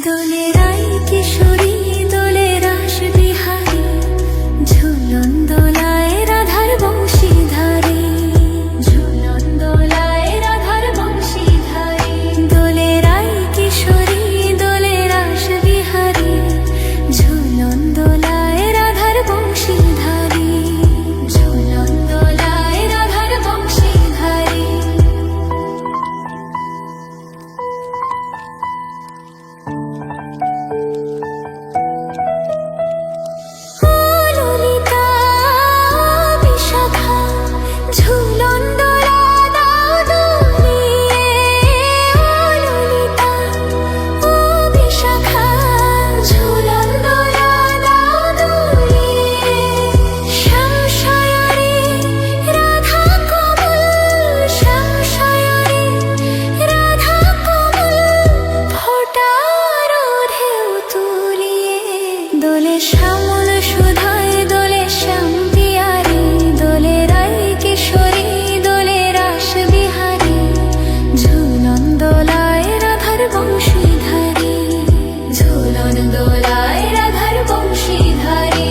দোলেরাই কিশোরী দোলে রাস বিহারী ঝুলন দোলায় রাধার বংশীধারী ঝুলন দোলায় রাধার বংশীধারী দোলেরাই কিশোরী দোলে রাস বিহারী ঝুলন দোলায় রাধার বংশীধারী ঝুলন দোলায় রাধার বংশীধারী দোলে শ্যামল সুধায় দোলে শ্যাম পিয়ারি দোলে রাই কিশোরী দোলে রাস বিহারী ঝুলন দোলায় রাধার বংশীধারী ঝুলন দোলায় রাধার বংশীধারী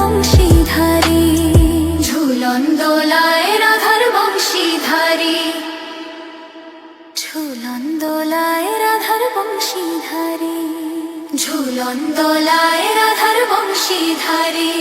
বংশীধারী ঝুলন দোলায় রাধার বংশীধারী ঝুলন দোলায় রাধার বংশীধারী ঝুলন দোলায় রাধার বংশীধারী